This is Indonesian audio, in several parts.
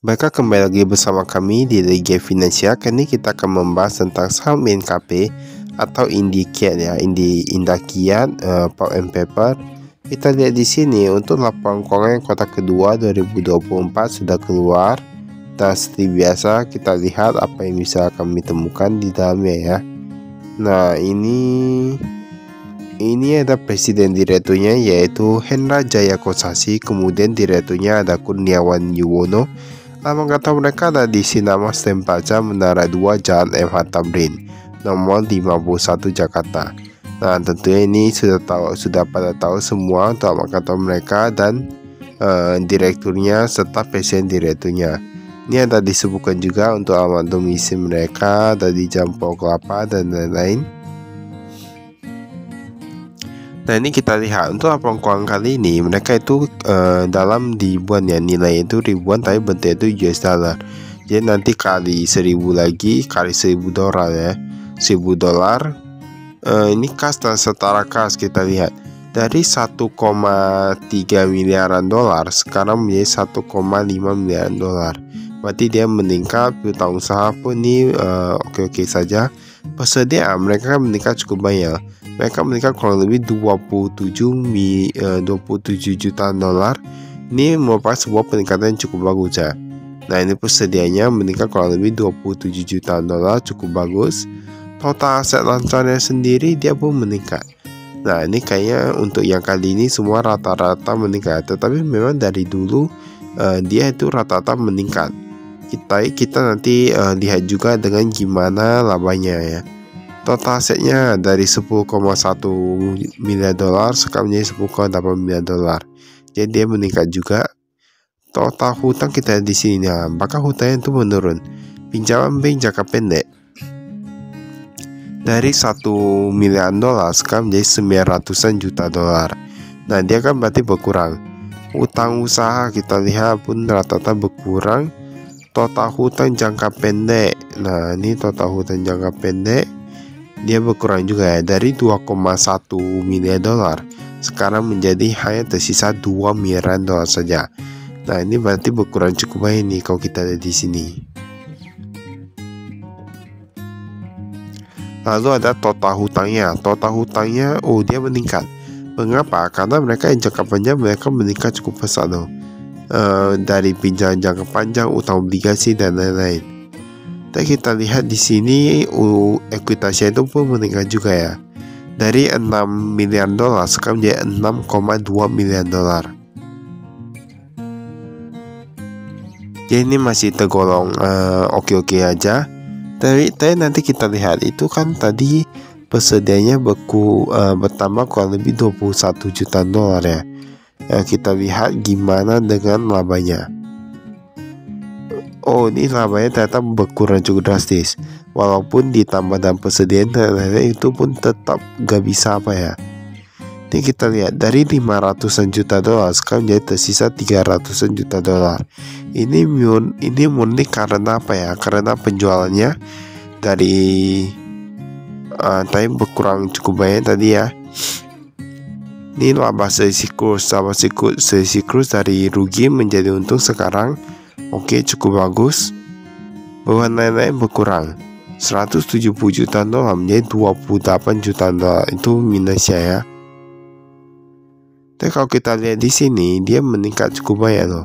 Baiklah, kembali lagi bersama kami di Liga Finansial. Kali ini kita akan membahas tentang saham INKP atau Indikiat ya, Indakiat Pulp and Paper. Kita lihat di sini untuk laporan keuangan kuartal kedua 2024 sudah keluar. Dan seperti biasa kita lihat apa yang bisa kami temukan di dalamnya ya. Nah, ini ada presiden direkturnya yaitu Hendra Jaya Kosasi, kemudian direkturnya ada Kurniawan Yuwono. Nama kata mereka ada di Sinama Sempaca Menara 2 Jalan MH Tamrin nomor 51 Jakarta. Nah, tentunya ini sudah pada tahu semua untuk nama kata mereka dan direkturnya serta presiden direkturnya. Ini ada disebutkan juga untuk alamat domisili mereka, ada di Jampol Kelapa dan lain-lain. Nah, ini kita lihat untuk laporan keuangan kali ini mereka itu dalam ribuan ya, nilai itu ribuan tapi bentuknya itu US dollar. Jadi nanti kali 1000 lagi kali 1000 dolar ya, 1000 dolar. Ini kas dan setara kas kita lihat dari 1,3 miliaran dolar sekarang menjadi 1,5 miliaran dolar. Berarti dia meningkat, piutang usaha pun ini oke-oke saja. Persediaan mereka meningkat cukup banyak. Mereka meningkat kurang lebih 27 juta dolar. Ini merupakan sebuah peningkatan yang cukup bagus ya. Nah, ini persediaannya meningkat kurang lebih 27 juta dolar, cukup bagus. Total aset lancarnya sendiri dia pun meningkat. Nah, ini kayaknya untuk yang kali ini semua rata-rata meningkat. Tetapi memang dari dulu dia itu rata-rata meningkat. Kita nanti lihat juga dengan gimana labanya ya. Total asetnya dari 10,1 miliar dolar sekarang menjadi 10,8 miliar dolar. Jadi dia meningkat juga. Total hutang kita di sini, nah, maka hutangnya itu menurun. Pinjaman bank jangka pendek dari 1 miliar dolar sekarang menjadi 900-an juta dolar. Nah, dia kan berarti berkurang. Hutang usaha kita lihat pun rata-rata berkurang. Total hutang jangka pendek. Nah, ini total hutang jangka pendek dia berkurang juga ya, dari 2,1 miliar dolar sekarang menjadi hanya tersisa 2 miliar dolar saja. Nah, ini berarti berkurang cukup banyak nih kalau kita lihat di sini. Lalu ada total hutangnya. Total hutangnya dia meningkat. Mengapa? Karena mereka yang jangka panjang mereka meningkat cukup besar loh. Dari pinjaman jangka panjang, utang obligasi dan lain-lain. Dan kita lihat di sini ekuitasnya itu pun meningkat juga ya. Dari 6 miliar dolar sekarang menjadi 6,2 miliar dolar. Jadi ini masih tergolong oke-oke aja. Tapi nanti kita lihat itu kan tadi persediaannya bertambah kurang lebih 21 juta dolar ya. Kita lihat gimana dengan labanya. Oh, ini labanya ternyata berkurang cukup drastis. Walaupun ditambah dan persediaan itu pun tetap gak bisa apa ya. Ini kita lihat dari 500-an juta dolar sekarang jadi tersisa 300-an juta dolar. Ini murni karena apa ya? Karena penjualannya dari tadi berkurang cukup banyak tadi ya. Ini laba selisih kurs dari rugi menjadi untung sekarang. Oke, cukup bagus. Bahwa lain-lain berkurang 170 juta dolar menjadi 28 juta dolar. Itu minusnya ya. Tapi kalau kita lihat di sini dia meningkat cukup banyak loh.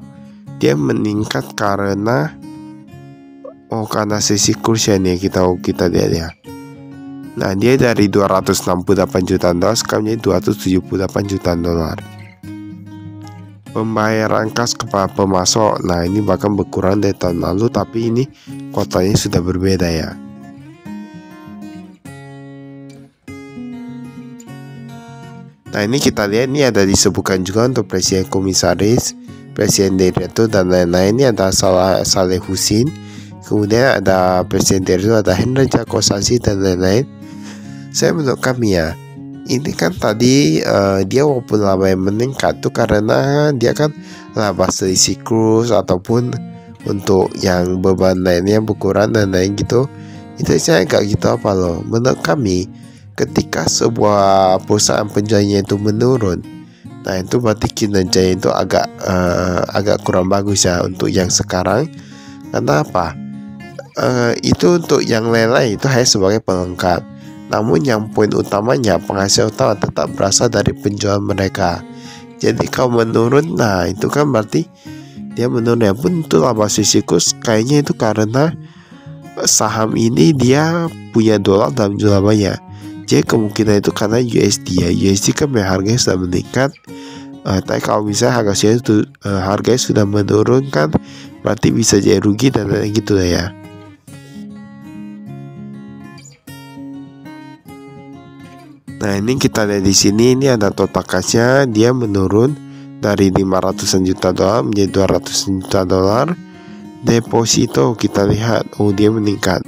Dia meningkat karena selisih kursnya nih kita lihat ya. Nah, dia dari 268 juta dolar sekarang menjadi 278 juta dolar. Pembayaran kas kepada pemasok, nah ini bahkan berkurang dari tahun lalu, tapi ini kuotanya sudah berbeda ya. Nah, ini kita lihat ini ada disebutkan juga untuk presiden komisaris, presiden direktur dan lain-lain. Ini ada Saleh Husin, kemudian ada presiden direktur, ada Hendra Jaya Kosasi dan lain-lain. Menurut kami ya, ini kan tadi dia walaupun laba yang meningkat tuh karena dia kan laba selisih kurs ataupun untuk yang beban lainnya berkurang dan lain gitu. Itu saya gak gitu apa loh. Menurut kami ketika sebuah perusahaan penjualannya itu menurun, Nah itu berarti kinerjanya itu agak kurang bagus ya untuk yang sekarang. Karena apa? Itu untuk yang lain-lain itu hanya sebagai pelengkap. Namun yang poin utamanya, penghasilan utama tetap berasal dari penjualan mereka. Jadi kalau menurun, nah itu kan berarti dia menurun ya. Pun itu laba sisikus kayaknya itu karena saham ini dia punya dolar dalam jumlah banyak. Jadi kemungkinan itu karena USD ya. USD kan harganya sudah meningkat. Tapi kalau misalnya harganya sudah menurun kan, berarti bisa jadi rugi dan lain gitu lah ya. Nah ini kita lihat di sini, ini ada total cashnya, dia menurun dari 500-an juta dolar menjadi 200 juta dolar. Deposito kita lihat, oh dia meningkat.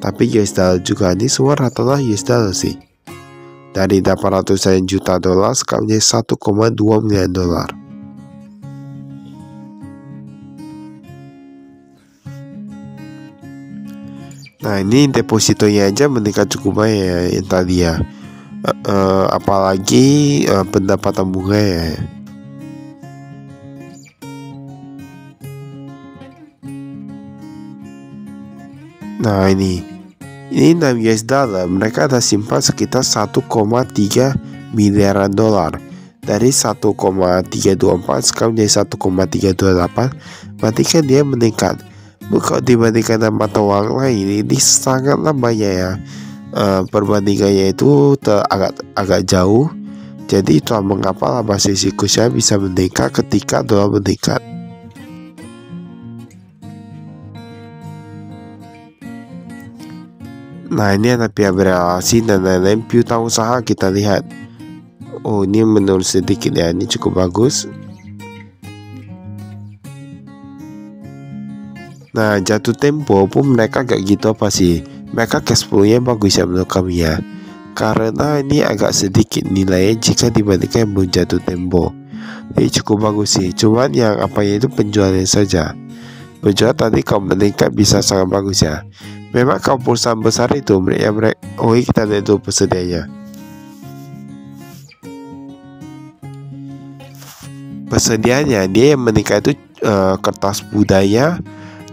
Tapi US dollar juga, ini semua rata-rata US dollar sih. Dari 800-an juta dolar sekarang menjadi 1,2 miliar dolar. Nah ini depositonya aja meningkat cukup banyak ya, yang tadi ya. Apalagi pendapatan bunga ya. Nah ini 6 US dollar, mereka ada simpan sekitar 1,3 miliaran dolar. Dari 1,324 sekarang menjadi 1,328. Berarti kan dia meningkat. Kalau dibandingkan dengan mata uang lain, ini sangatlah banyak ya. Perbandingannya itu agak jauh. Jadi itulah mengapa laba sisikusnya bisa meningkat ketika dolar meningkat. Nah ini ada pihak berelasi dan lain-lain. Piutang usaha kita lihat, oh ini menurun sedikit ya, ini cukup bagus. Nah jatuh tempo pun mereka gak gitu apa sih. Mereka cash flow-nya bagus ya menurut kami ya. Karena ini agak sedikit nilainya jika dibandingkan yang jatuh tempo. Jadi cukup bagus sih. Cuman yang itu penjualannya saja. Penjualan tadi kalau meningkat bisa sangat bagus ya. Memang kalau perusahaan besar itu kita lihat dulu persediaannya. Persediaannya dia yang meningkat itu kertas budaya.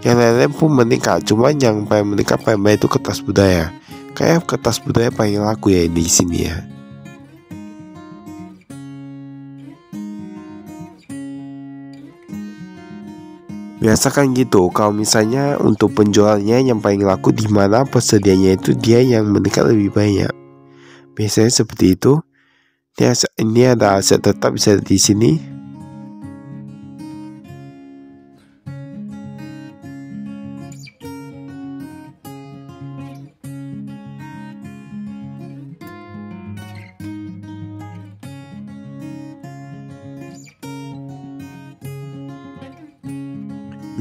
Yang lain-lain pun meningkat, cuma yang paling meningkat paling banyak itu kertas budaya. Kayak kertas budaya paling laku ya di sini ya. Biasa kan gitu, kalau misalnya untuk penjualnya yang paling laku di mana persediaannya itu dia yang meningkat lebih banyak. Biasanya seperti itu. Ini ada aset tetap bisa di sini.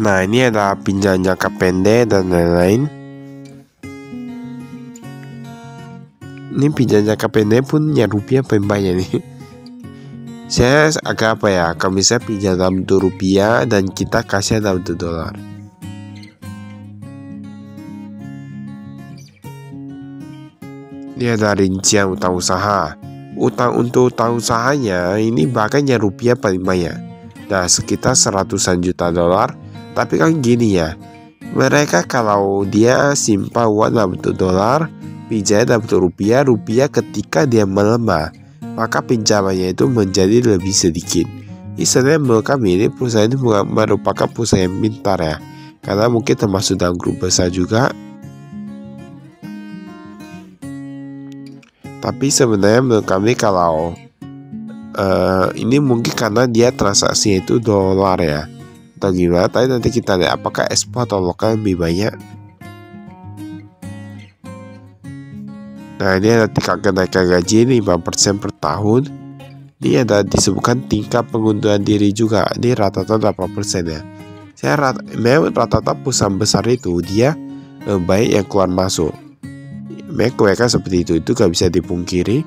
Nah ini ada pinjaman jangka pendek dan lain-lain. Ini pinjaman jangka pendek pun ya rupiah paling banyak nih. Saya agak apa ya, kalau misalnya pinjam dalam bentuk rupiah dan kita kasih dalam bentuk dolar. Ini ada rincian utang usaha. Untuk utang usahanya ini bahkan ya rupiah paling banyak. Nah sekitar 100-an juta dolar. Tapi kan gini ya, mereka kalau dia simpan uang dalam bentuk dolar, pinjam dalam bentuk rupiah ketika dia melemah, maka pinjamannya itu menjadi lebih sedikit. Istilahnya menurut kami ini perusahaan ini merupakan perusahaan yang pintar ya, karena mungkin termasuk dalam grup besar juga. Tapi sebenarnya menurut kami kalau ini mungkin karena dia transaksinya itu dolar ya, atau gimana. Tapi nanti kita lihat apakah ekspor atau lokal lebih banyak. Nah ini ada tingkat kenaikan gaji 5% per tahun. Ini ada disebutkan tingkat pengunduran diri juga. Ini rata-rata 8% ya. Memang rata-rata perusahaan besar itu dia baik yang keluar masuk. Memang kebanyakan seperti itu gak bisa dipungkiri.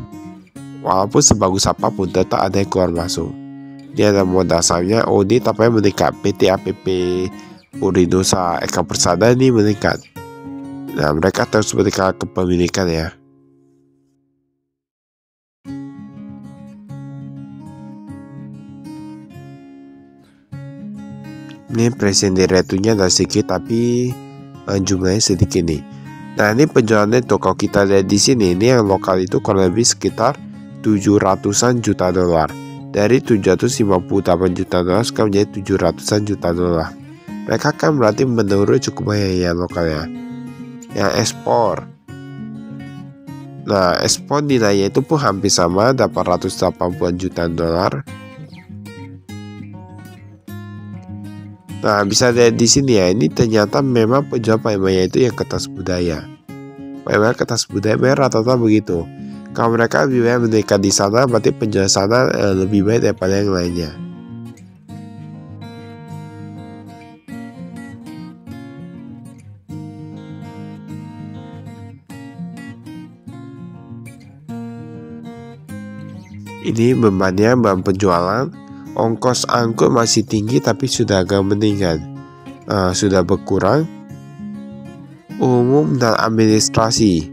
Walaupun sebagus apapun tetap ada yang keluar masuk. Dia ada modal sahamnya, ini tapanya meningkat. PT APP Purinusa Eka Persada ini meningkat. Nah mereka terus meningkat kepemilikan ya. Ini present rate-nya ada sedikit tapi jumlahnya sedikit nih. Nah ini penjualannya tuh kalau kita lihat di sini, ini yang lokal itu kurang lebih sekitar 700-an juta dolar. Dari 758 juta dolar sekarang menjadi 700-an juta dolar. Mereka kan berarti menurun cukup banyak ya lokalnya. Yang ekspor, nah ekspor nilainya itu pun hampir sama, 880 juta dolar. Nah bisa lihat di sini ya, ini ternyata memang penjual paling banyak itu yang kertas budaya. Memang kertas budaya memang rata-rata begitu. Kalau mereka lebih banyak menekan di sana, berarti penjual sana lebih baik daripada yang lainnya. Ini bebannya, beban penjualan. Ongkos angkut masih tinggi tapi sudah agak meningkat, sudah berkurang. Umum dan administrasi,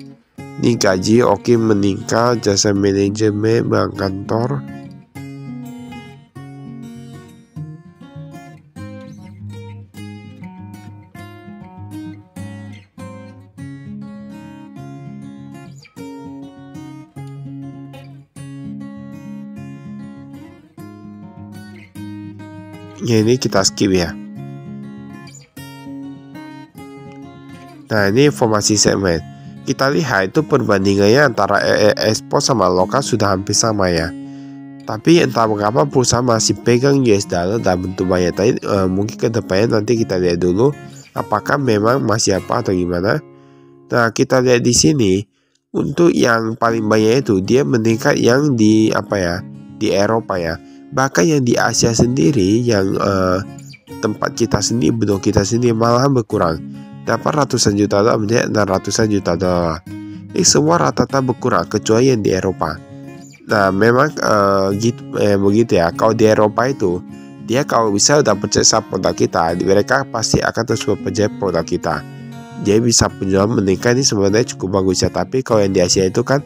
ini gaji oke meningkat, jasa manajemen, bank kantor. Ya ini kita skip ya. Nah ini informasi segmen. Kita lihat itu perbandingannya antara ekspor sama lokal sudah hampir sama ya. Tapi entah mengapa perusahaan masih pegang US dollar dalam bentuk banyak. Tapi mungkin kedepannya nanti kita lihat dulu apakah memang masih apa atau gimana. Nah kita lihat di sini untuk yang paling banyak itu dia meningkat yang di apa ya, di Eropa ya. Bahkan yang di Asia sendiri, yang tempat kita sendiri, benua kita sendiri malahan berkurang. Dapat ratusan juta dolar menjadi 600-an juta dolar. Ini semua rata-rata berkurang kecuali yang di Eropa. Nah memang begitu ya. Kalau di Eropa itu dia kalau bisa udah percaya sama produk kita, mereka pasti akan terus percaya produk kita. Jadi bisa penjualan meningkat, ini sebenarnya cukup bagus ya. Tapi kalau yang di Asia itu kan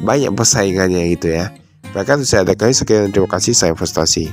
banyak persaingannya gitu ya. Bahkan saya adakan sekian, terima kasih, saya investasi.